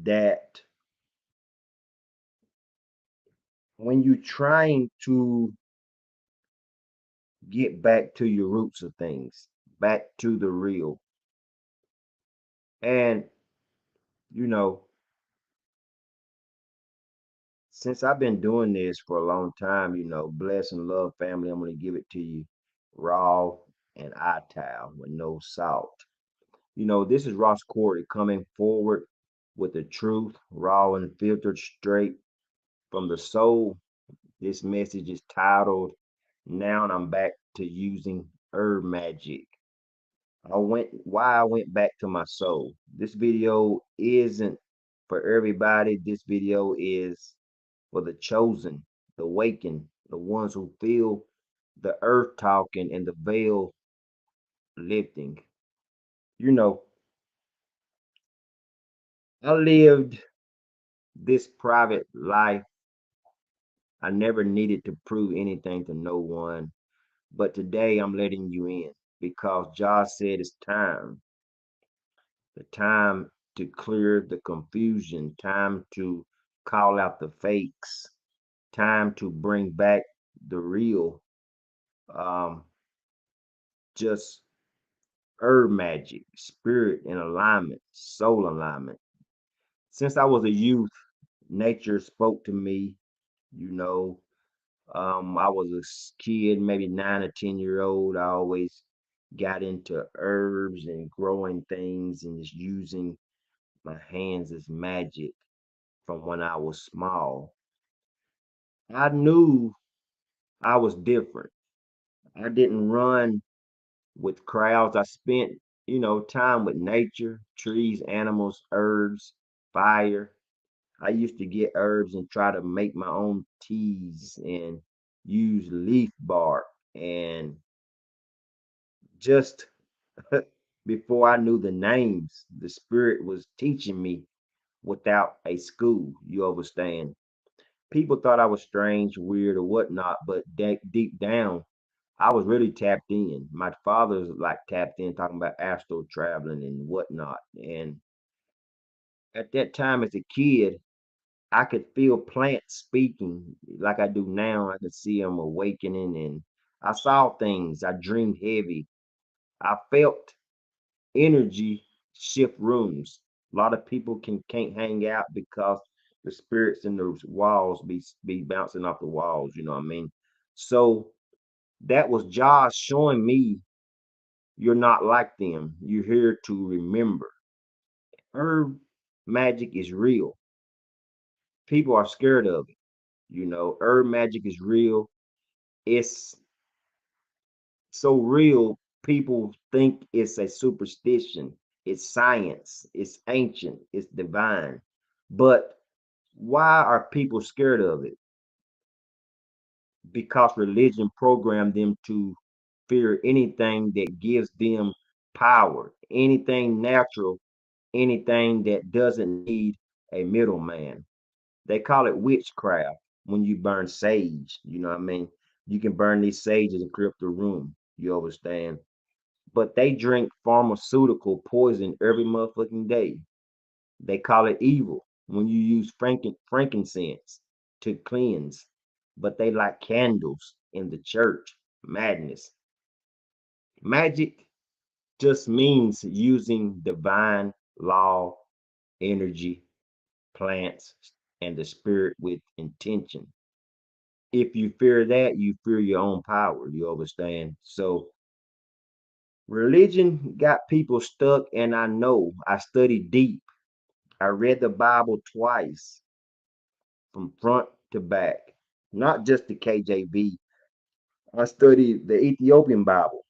that when you're trying to get back to your roots of things, back to the real, and you know, since I've been doing this for a long time, bless and love family, I'm going to give it to you raw and ital with no salt. This is Ross Corey coming forward with the truth, raw and filtered straight from the soul. This message is titled Now I'm Back to Using Herb Magic. Why I went back to my soul. This video isn't for everybody. This video is for the chosen, the awakened, the ones who feel the earth talking and the veil lifting. You know, I lived this private life. I never needed to prove anything to no one. But today I'm letting you in because Josh said it's time. The time to clear the confusion, time to call out the fakes, time to bring back the real, um, just herb magic, spirit in alignment, soul alignment. Since I was a youth, nature spoke to me. You know, I was a kid, maybe 9 or 10 year old. I always got into herbs and growing things and just using my hands as magic from when I was small. I knew I was different. I didn't run with crowds. I spent, time with nature, trees, animals, herbs, fire. I used to get herbs and try to make my own teas and use leaf bark. And just before I knew the names, the spirit was teaching me without a school. You understand? People thought I was strange, weird, or whatnot, but deep down, I was really tapped in. My father's like tapped in, talking about astral traveling and whatnot. And at that time, as a kid, I could feel plants speaking like I do now. I could see them awakening, and I saw things. I dreamed heavy. I felt energy shift rooms. A lot of people can't hang out because the spirits in those walls be bouncing off the walls. You know what I mean? So that was Josh showing me you're not like them. You're here to remember. Herb magic is real. People are scared of it. Herb magic is real. It's so real, people think it's a superstition. It's science. It's ancient. It's divine. But why are people scared of it? Because religion programmed them to fear anything that gives them power, anything natural, anything that doesn't need a middleman. They call it witchcraft when you burn sage. You know what I mean? You can burn these sages and clear up the room. You understand? But they drink pharmaceutical poison every motherfucking day. They call it evil when you use frankincense to cleanse, but they like candles in the church. Madness. Magic just means using divine law, energy, plants, and the spirit with intention. If you fear that, you fear your own power. You understand? So religion got people stuck, and I know I studied deep. I read the Bible twice from front to back, not just the KJV. I studied the Ethiopian Bible,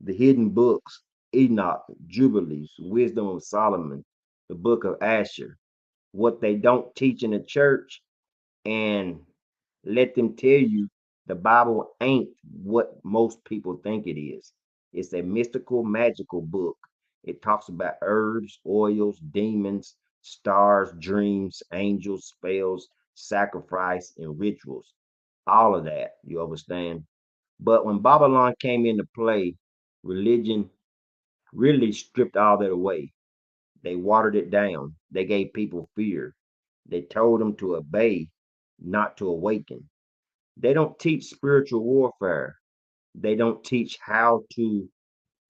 the hidden books, Enoch, Jubilees, Wisdom of Solomon, the book of Asher, what they don't teach in the church, and let them tell you the Bible ain't what most people think it is. It's a mystical, magical book. It talks about herbs, oils, demons, stars, dreams, angels, spells, sacrifice, and rituals. All of that, you understand? But when Babylon came into play, religion really stripped all that away. They watered it down. They gave people fear. They told them to obey, not to awaken. They don't teach spiritual warfare. They don't teach how to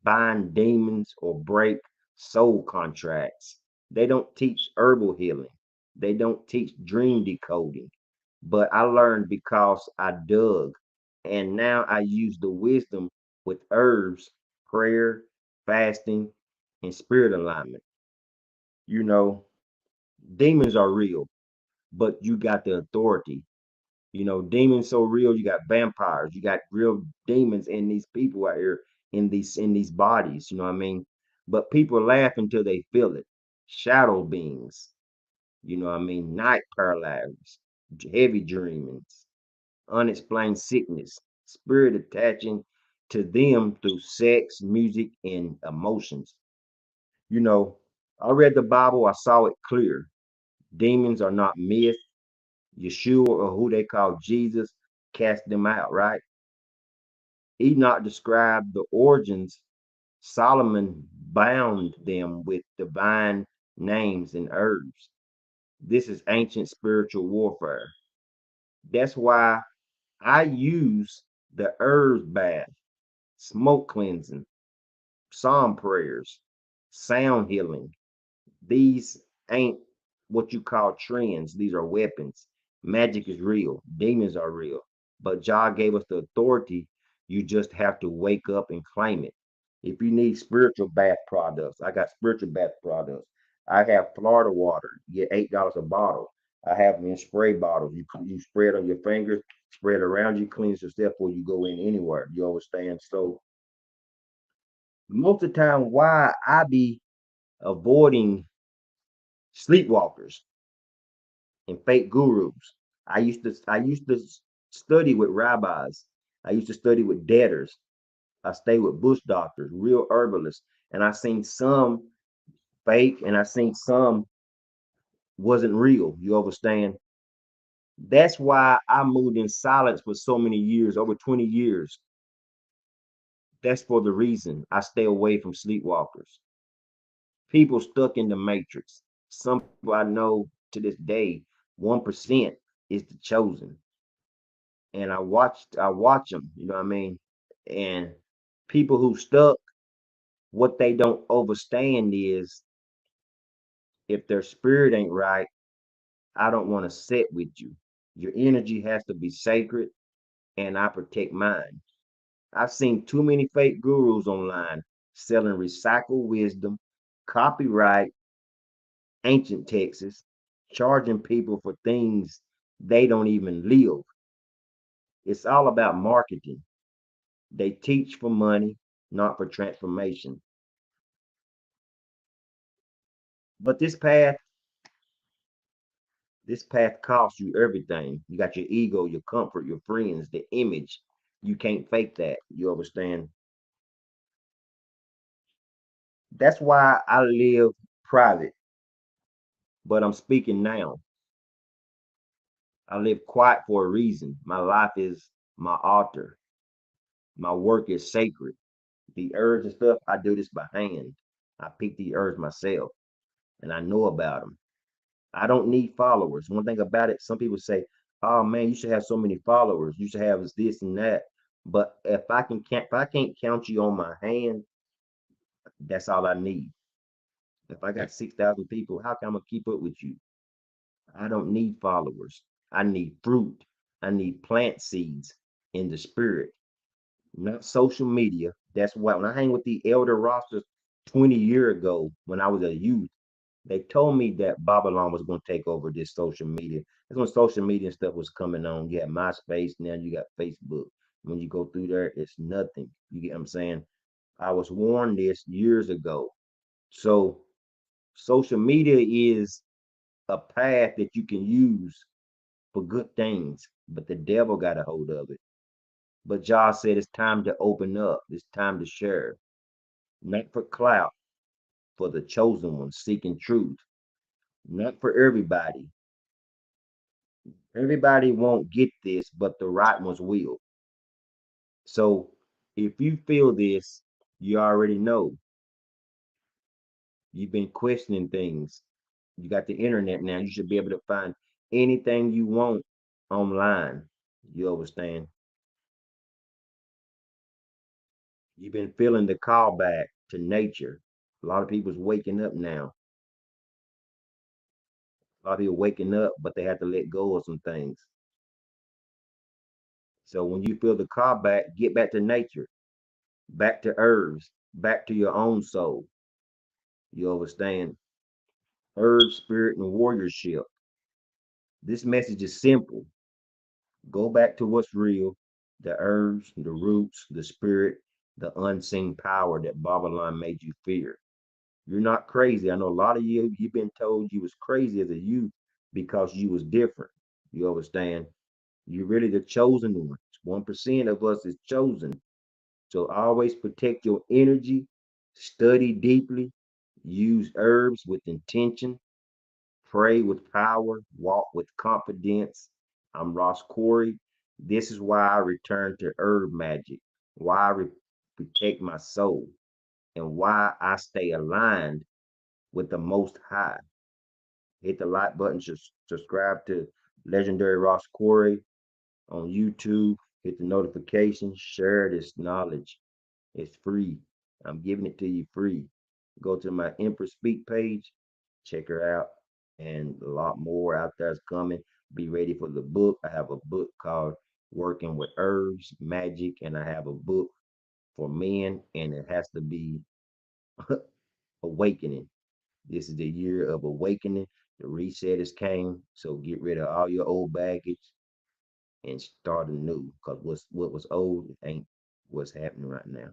bind demons or break soul contracts. They don't teach herbal healing. They don't teach dream decoding. But I learned because I dug. And now I use the wisdom with herbs, prayer, fasting, and spirit alignment. You know, demons are real, but you got the authority. Demons so real, you got vampires, you got real demons in these people out here in these bodies, you know what I mean? But people laugh until they feel it. Shadow beings, night paralysis, heavy dreamings, unexplained sickness, spirit attaching to them through sex, music, and emotions. You know, I read the Bible, I saw it clear. Demons are not myth. Yeshua, or who they call Jesus, cast them out, right? Enoch described the origins. Solomon bound them with divine names and herbs. This is ancient spiritual warfare. That's why I use the herbs bath, smoke cleansing, psalm prayers, sound healing. These ain't what you call trends. These are weapons. Magic is real. Demons are real. But God gave us the authority. You just have to wake up and claim it. If you need spiritual bath products, I got spiritual bath products. I have Florida water. You get $8 a bottle. I have them in spray bottles. You spray it on your fingers, spray it around you, cleans yourself before you go in anywhere. You understand? So most of the time, why I be avoiding sleepwalkers and fake gurus. I used to study with rabbis. I used to study with debtors. I stayed with bush doctors, real herbalists, and I seen some fake and I seen some wasn't real. You understand? That's why I moved in silence for so many years, over 20 years. That's for the reason I stay away from sleepwalkers. People stuck in the matrix. Some people I know to this day, 1% is the chosen. And I watch them, you know what I mean? And people who stuck, what they don't understand is if their spirit ain't right, I don't want to sit with you. Your energy has to be sacred, and I protect mine. I've seen too many fake gurus online selling recycled wisdom, copyright, ancient texts, charging people for things they don't even live. It's all about marketing. They teach for money, not for transformation. But this path costs you everything. You got your ego, your comfort, your friends, the image. You can't fake that. You understand? That's why I live private, but I'm speaking now. I live quiet for a reason. My life is my altar. My work is sacred. The herbs and stuff, I do this by hand. I pick the herbs myself and I know about them. I don't need followers. One thing about it, some people say, "Oh man, you should have so many followers. You should have this and that." But if I can't count you on my hand, that's all I need. If I got 6,000 people, how can I keep up with you? I don't need followers. I need fruit. I need plant seeds in the spirit, not social media. That's why when I hang with the elder rosters 20 years ago, when I was a youth, they told me that Babylon was going to take over this social media. That's when social media and stuff was coming on. You had MySpace, now you got Facebook. When you go through there, it's nothing. You get what I'm saying? I was warned this years ago. So social media is a path that you can use for good things, but the devil got a hold of it. But Jah said it's time to open up. It's time to share, not for clout, for the chosen ones seeking truth, not for everybody. Everybody won't get this, but the right ones will. So if you feel this, you already know You've been questioning things. You got the internet now. You should be able to find anything you want online. You understand? You've been feeling the call back to nature. A lot of people's waking up now. A lot of people waking up, but they have to let go of some things. So when you feel the call back, get back to nature, back to herbs, back to your own soul. You understand? Herb, spirit, and warriorship. This message is simple. Go back to what's real, the herbs, the roots, the spirit, the unseen power that Babylon made you fear. You're not crazy. I know a lot of you've been told you was crazy as a youth because you was different. You understand? You're really the chosen ones. 1% of us is chosen. So always protect your energy, study deeply, use herbs with intention, pray with power, walk with confidence. I'm Ross Corey. This is why I return to herb magic, why protect my soul, and why I stay aligned with the Most High. Hit the like button, subscribe to Legendary Ross Corey on YouTube. Hit the notifications, share this knowledge. It's free. I'm giving it to you free. Go to my Empress Speak page, check her out, and a lot more out there's coming. Be ready for the book. I have a book called Working with Herbs, Magic, and I have a book for men, and it has to be awakening. This is the year of awakening. The reset is came. So get rid of all your old baggage and start anew. Cause what was old ain't what's happening right now.